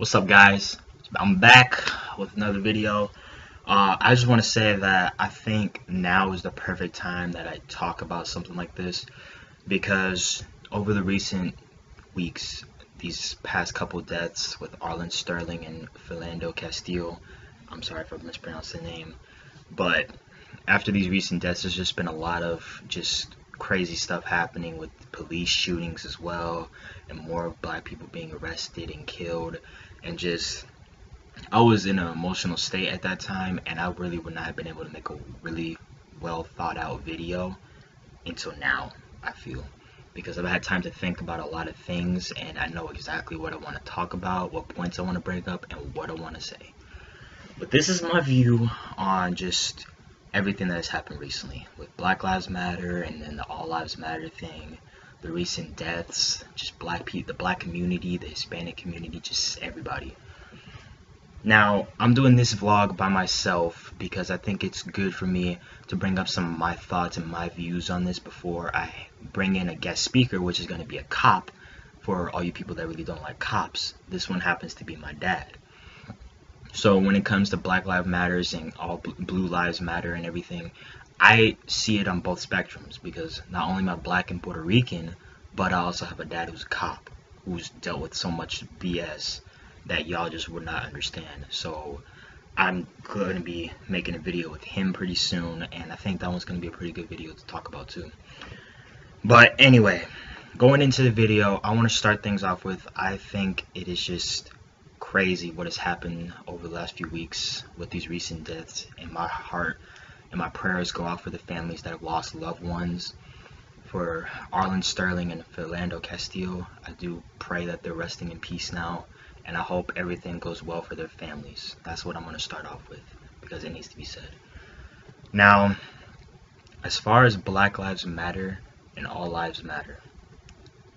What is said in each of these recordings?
What's up, guys? I'm back with another video. I just want to say that I think now is the perfect time that I talk about something like this because over the recent weeks, these past couple deaths with Arlen Sterling and Philando Castile, I'm sorry if I mispronounced the name, but after these recent deaths, there's just been a lot of just crazy stuff happening with police shootings as well, and more black people being arrested and killed, and just I was in an emotional state at that time, and I really would not have been able to make a really well thought out video until now, I feel, because I've had time to think about a lot of things, and I know exactly what I want to talk about, what points I want to bring up, and what I want to say. But this is my view on just everything that has happened recently with Black Lives Matter and then the All Lives Matter thing, the recent deaths, just black people, the black community, the Hispanic community, just everybody. Now, I'm doing this vlog by myself because I think it's good for me to bring up some of my thoughts and my views on this before I bring in a guest speaker, which is going to be a cop for all you people that really don't like cops. This one happens to be my dad. So when it comes to Black Lives Matters and all Blue Lives Matter and everything, I see it on both spectrums because not only am I black and Puerto Rican, but I also have a dad who's a cop, who's dealt with so much BS that y'all just would not understand. So I'm going to be making a video with him pretty soon, and I think that one's going to be a pretty good video to talk about too. But anyway, going into the video, I want to start things off with, I think it is just crazy what has happened over the last few weeks with these recent deaths, and my heart and my prayers go out for the families that have lost loved ones. For Arlen Sterling and Philando Castile, I do pray that they're resting in peace now, and I hope everything goes well for their families. That's what I'm going to start off with because it needs to be said. Now, as far as Black Lives Matter and All Lives Matter,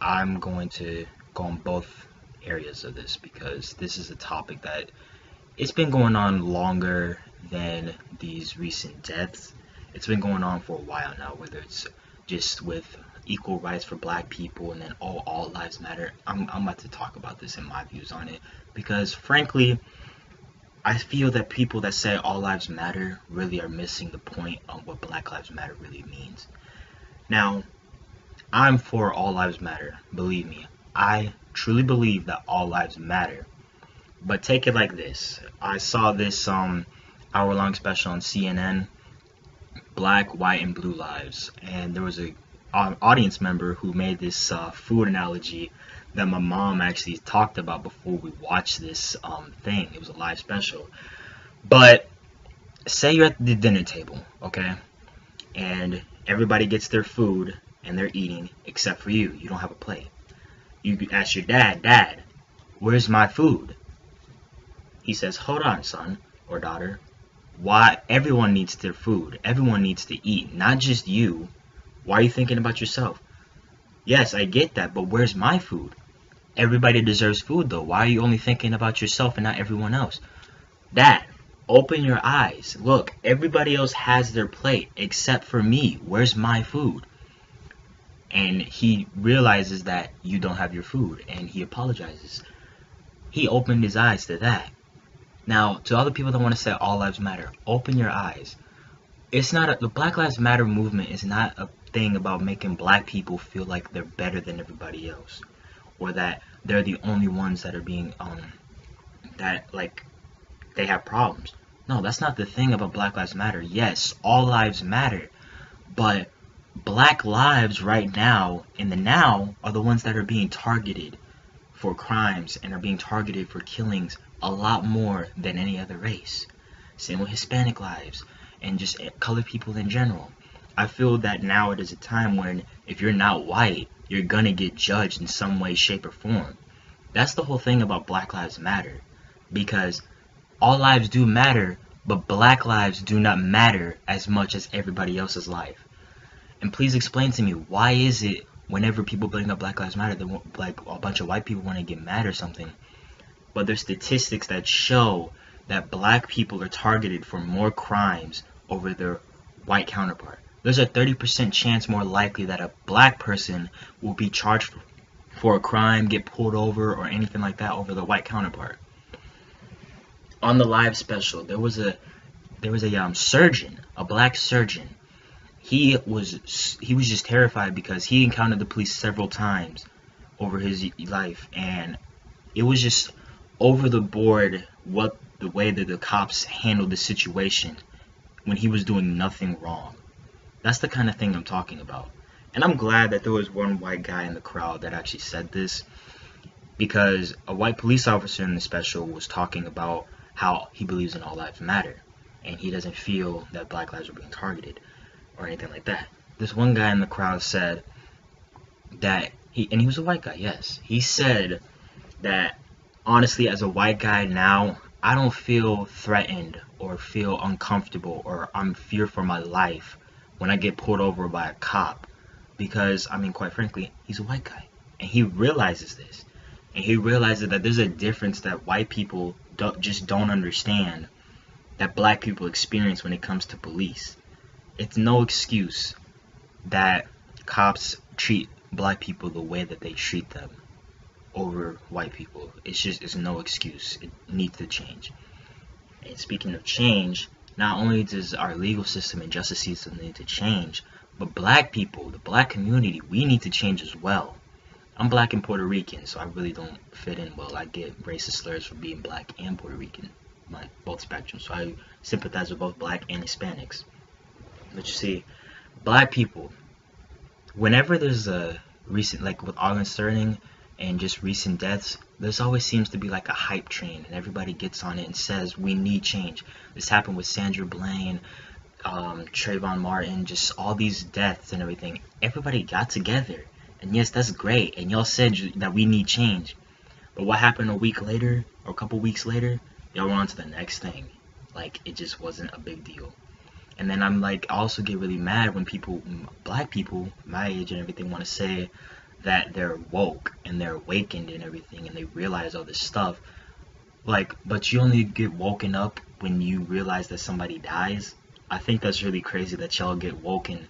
I'm going to go on both areas of this because this is a topic that it's been going on longer than these recent deaths. It's been going on for a while now, whether it's just with equal rights for black people and then all lives matter. I'm about to talk about this and my views on it because frankly I feel that people that say all lives matter really are missing the point on what Black Lives Matter really means. Now, I'm for all lives matter, believe me. I truly believe that all lives matter, but take it like this. I saw this hour-long special on CNN, Black, White, and Blue Lives, and there was a audience member who made this food analogy that my mom actually talked about before we watched this thing. It was a live special. But say you're at the dinner table, okay, and everybody gets their food and they're eating except for you. You don't have a plate. You ask your dad, where's my food? He says, hold on, son or daughter. Why? Everyone needs their food. Everyone needs to eat, not just you. Why are you thinking about yourself? Yes, I get that, but where's my food? Everybody deserves food, though. Why are you only thinking about yourself and not everyone else? Dad, open your eyes. Look, everybody else has their plate except for me. Where's my food? And he realizes that you don't have your food, and he apologizes. He opened his eyes to that. Now, to all the people that want to say all lives matter, open your eyes. It's not the Black Lives Matter movement is not a thing about making black people feel like they're better than everybody else, or that they're the only ones that are being that like they have problems. No, that's not the thing about Black Lives Matter. Yes, all lives matter, but black lives right now in the now are the ones that are being targeted for crimes and are being targeted for killings a lot more than any other race. Same with Hispanic lives and just colored people in general. I feel that now it is a time when if you're not white, you're gonna get judged in some way, shape, or form. That's the whole thing about Black Lives Matter, because all lives do matter, but black lives do not matter as much as everybody else's life. And please explain to me, why is it whenever people bring up Black Lives Matter, like a bunch of white people want to get mad or something, but there's statistics that show that black people are targeted for more crimes over their white counterpart. There's a 30% chance more likely that a black person will be charged for a crime, get pulled over, or anything like that over the white counterpart. On the live special, there was a surgeon, a black surgeon. He was just terrified because he encountered the police several times over his life, and it was just over the board the way that the cops handled the situation when he was doing nothing wrong. That's the kind of thing I'm talking about. And I'm glad that there was one white guy in the crowd that actually said this, because a white police officer in the special was talking about how he believes in all lives matter, and he doesn't feel that black lives are being targeted or anything like that. This one guy in the crowd said that he was a white guy, yes. He said that, honestly, as a white guy now, I don't feel threatened or feel uncomfortable or I'm fear for my life when I get pulled over by a cop, because, I mean, quite frankly, he's a white guy, and he realizes this, and he realizes that there's a difference that white people don't understand that black people experience when it comes to police. It's no excuse that cops treat black people the way that they treat them over white people. It's no excuse. It needs to change. And speaking of change, not only does our legal system and justice system need to change, but black people, the black community, we need to change as well. I'm black and Puerto Rican, so I really don't fit in well. I get racist slurs for being black and Puerto Rican, both spectrums. So I sympathize with both black and Hispanics. But you see, black people, whenever there's a recent, like with August Sterling and just recent deaths, there's always seems to be like a hype train, and everybody gets on it and says we need change. This happened with Sandra Bland, Trayvon Martin, just all these deaths and everything. Everybody got together, and yes, that's great, and y'all said that we need change. But what happened a week later or a couple weeks later? Y'all went on to the next thing. Like, it just wasn't a big deal. And then I'm like, I also get really mad when people, black people my age and everything, want to say that they're woke and they're awakened and everything, and they realize all this stuff. Like, but you only get woken up when you realize that somebody dies. I think that's really crazy that y'all get woken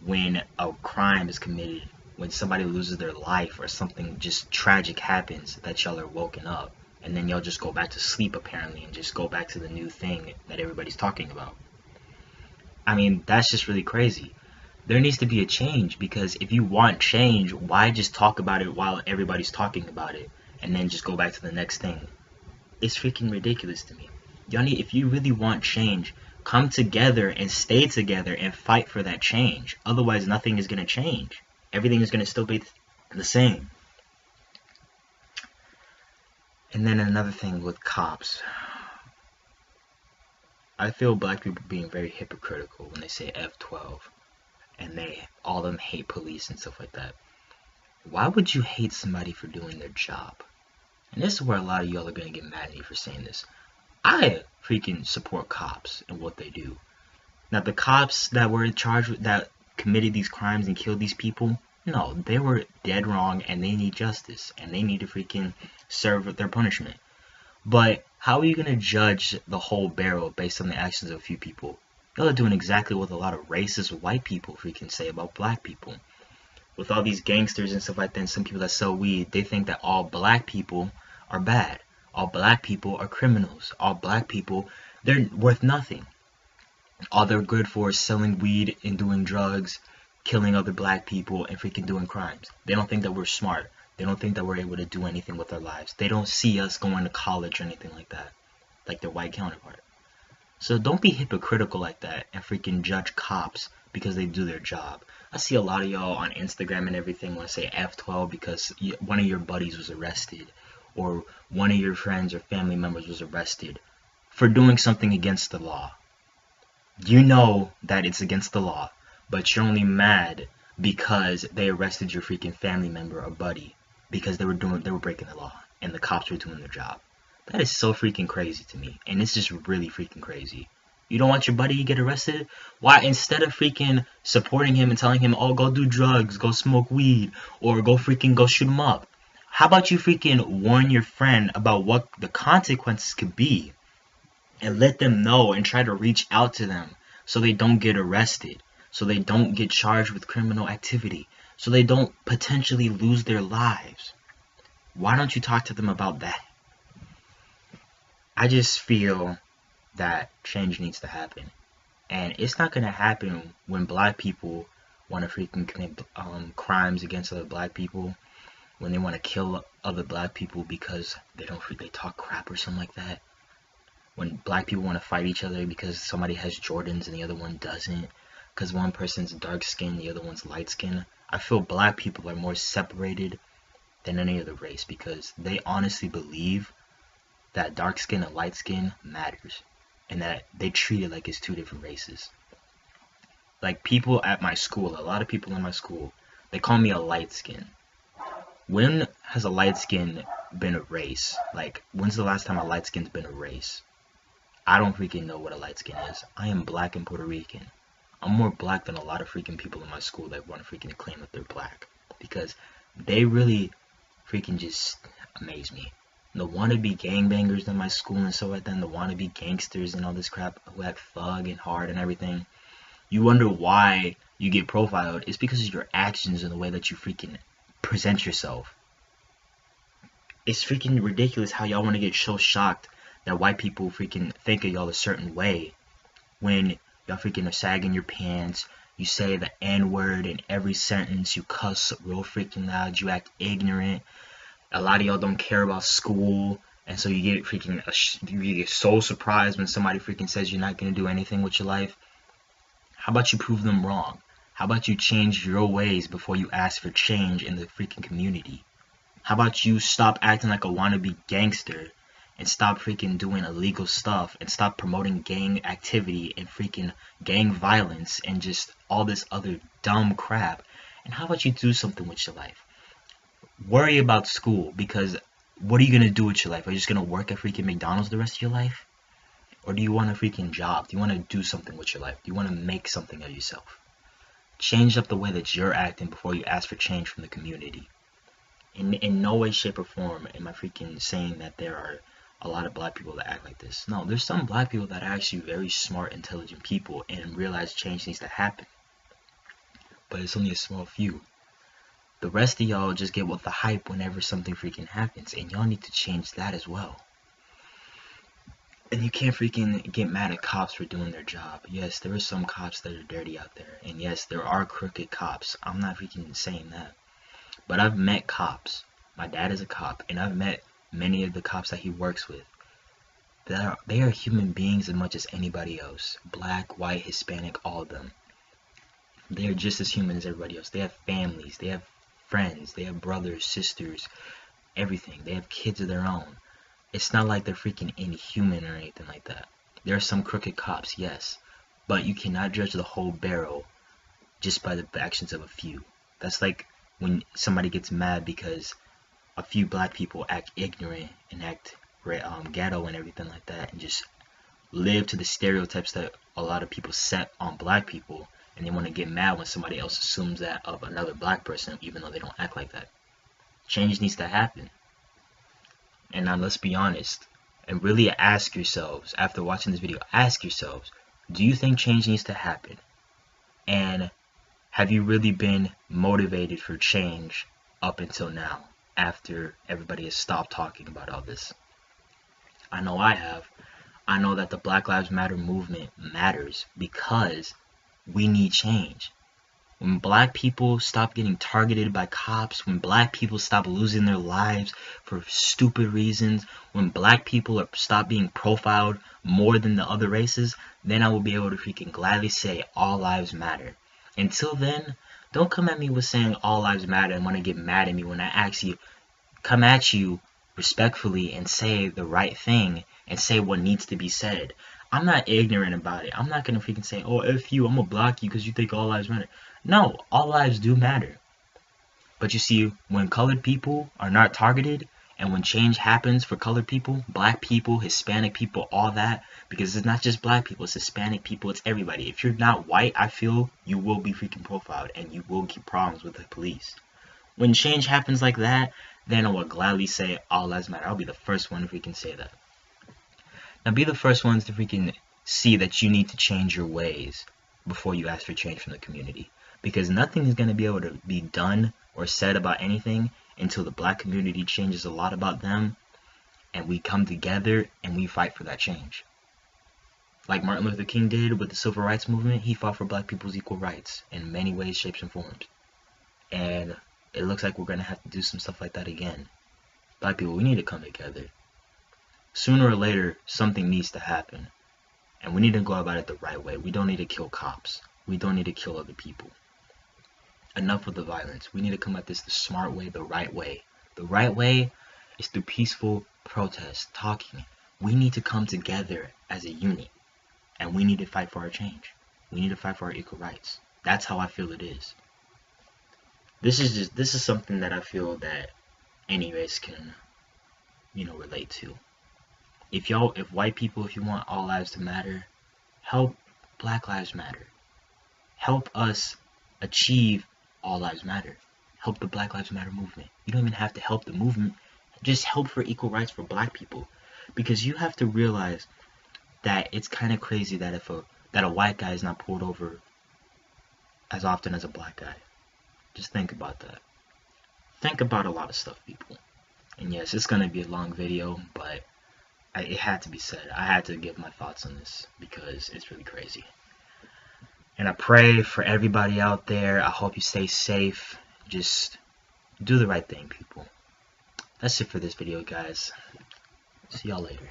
when a crime is committed, when somebody loses their life or something just tragic happens, that y'all are woken up, and then y'all just go back to sleep apparently and just go back to the new thing that everybody's talking about. I mean, that's just really crazy. There needs to be a change, because if you want change, why just talk about it while everybody's talking about it and then just go back to the next thing? It's freaking ridiculous to me. Y'all need, if you really want change, come together and stay together and fight for that change. Otherwise, nothing is going to change. Everything is going to still be the same. And then another thing with cops. I feel black people being very hypocritical when they say F12 and all of them hate police and stuff like that. Why would you hate somebody for doing their job? And this is where a lot of y'all are going to get mad at me for saying this. I freaking support cops and what they do. Now, the cops that were charged with, that committed these crimes and killed these people, no, they were dead wrong and they need justice and they need to freaking serve their punishment. But how are you going to judge the whole barrel based on the actions of a few people? Y'all are doing exactly what a lot of racist white people freaking say about black people. With all these gangsters and stuff like that, and some people that sell weed, they think that all black people are bad. All black people are criminals. All black people, they're worth nothing. All they're good for is selling weed and doing drugs, killing other black people, and freaking doing crimes. They don't think that we're smart. They don't think that we're able to do anything with our lives. They don't see us going to college or anything like that, like their white counterpart. So don't be hypocritical like that and freaking judge cops because they do their job. I see a lot of y'all on Instagram and everything want to say F12 because one of your buddies was arrested, or one of your friends or family members was arrested for doing something against the law. You know that it's against the law, but you're only mad because they arrested your freaking family member or buddy because they were breaking the law and the cops were doing their job. That is so freaking crazy to me, and it's just really freaking crazy. You don't want your buddy to get arrested? Why, instead of freaking supporting him and telling him, oh, go do drugs, go smoke weed, or go shoot him up, how about you freaking warn your friend about what the consequences could be and let them know and try to reach out to them so they don't get arrested, so they don't get charged with criminal activity, so they don't potentially lose their lives? Why don't you talk to them about that? I just feel that change needs to happen. And it's not going to happen when black people want to freaking commit crimes against other black people, when they want to kill other black people because they talk crap or something like that. When black people want to fight each other because somebody has Jordans and the other one doesn't, because one person's dark skin, the other one's light skin. I feel black people are more separated than any other race because they honestly believe that dark skin and light skin matters, and that they treat it like it's two different races. Like people at my school, a lot of people in my school, they call me a light skin. When has a light skin been a race? Like, when's the last time a light skin's been a race? I don't freaking know what a light skin is. I am black and Puerto Rican. I'm more black than a lot of freaking people in my school that want to freaking claim that they're black, because they really freaking just amaze me. The wannabe gangbangers in my school and so like that, and the wannabe gangsters and all this crap who act thug and hard and everything. You wonder why you get profiled. It's because of your actions and the way that you freaking present yourself. It's freaking ridiculous how y'all want to get so shocked that white people freaking think of y'all a certain way when y'all freaking are sagging your pants, you say the N-word in every sentence, you cuss real freaking loud, you act ignorant. A lot of y'all don't care about school, and so you get freaking you get so surprised when somebody freaking says you're not gonna do anything with your life. How about you prove them wrong? How about you change your ways before you ask for change in the freaking community? How about you stop acting like a wannabe gangster and stop freaking doing illegal stuff and stop promoting gang activity and freaking gang violence and just all this other dumb crap? And how about you do something with your life? Worry about school, because what are you going to do with your life? Are you just going to work at freaking McDonald's the rest of your life? Or do you want a freaking job? Do you want to do something with your life? Do you want to make something of yourself? Change up the way that you're acting before you ask for change from the community. In no way, shape, or form am I freaking saying that there are a lot of black people that act like this. No, there's some black people that are actually very smart, intelligent people and realize change needs to happen. But it's only a small few. The rest of y'all just get with the hype whenever something freaking happens, and y'all need to change that as well. And you can't freaking get mad at cops for doing their job. Yes, there are some cops that are dirty out there, and yes, there are crooked cops. I'm not freaking saying that. But I've met cops. My dad is a cop, and I've met many of the cops that he works with. They are human beings as much as anybody else. Black, white, Hispanic, all of them. They are just as human as everybody else. They have families, they have friends, they have brothers, sisters, everything. They have kids of their own. It's not like they're freaking inhuman or anything like that. There are some crooked cops, yes, but you cannot judge the whole barrel just by the actions of a few. That's like when somebody gets mad because a few black people act ignorant and act ghetto and everything like that, and just live to the stereotypes that a lot of people set on black people, and they want to get mad when somebody else assumes that of another black person, even though they don't act like that. Change needs to happen. And now let's be honest and really ask yourselves, after watching this video, ask yourselves, do you think change needs to happen? And have you really been motivated for change up until now, after everybody has stopped talking about all this? I know I have. I know that the Black Lives Matter movement matters because we need change. When black people stop getting targeted by cops, when black people stop losing their lives for stupid reasons, when black people stop being profiled more than the other races, then I will be able to freaking gladly say all lives matter. Until then, don't come at me with saying all lives matter and want to get mad at me when I actually come at you respectfully and say the right thing and say what needs to be said. I'm not ignorant about it. I'm not going to freaking say, oh, F you, I'm going to block you because you think all lives matter. No, all lives do matter. But you see, when colored people are not targeted, and when change happens for colored people, black people, Hispanic people, all that, because it's not just black people, it's Hispanic people, it's everybody. If you're not white, I feel you will be freaking profiled, and you will get problems with the police. When change happens like that, then I will gladly say all lives matter. I'll be the first one to freaking say that. Now be the first ones to freaking see that you need to change your ways before you ask for change from the community. Because nothing is going to be able to be done or said about anything until the black community changes a lot about them and we come together and we fight for that change. Like Martin Luther King did with the Civil Rights Movement, he fought for black people's equal rights in many ways, shapes, and forms. And it looks like we're going to have to do some stuff like that again. Black people, we need to come together. Sooner or later, something needs to happen. And we need to go about it the right way. We don't need to kill cops. We don't need to kill other people. Enough with the violence. We need to come at this the smart way, the right way. The right way is through peaceful protest, talking. We need to come together as a unit. And we need to fight for our change. We need to fight for our equal rights. That's how I feel it is. This is something that I feel that any race can, relate to. If white people, if you want all lives to matter, help Black Lives Matter. Help us achieve all lives matter. Help the Black Lives Matter movement. You don't even have to help the movement. Just help for equal rights for black people. Because you have to realize that it's kind of crazy that a white guy is not pulled over as often as a black guy. Just think about that. Think about a lot of stuff, people. And yes, it's going to be a long video, but it had to be said. I had to give my thoughts on this because it's really crazy. And I pray for everybody out there. I hope you stay safe. Just do the right thing, people. That's it for this video, guys. See y'all later.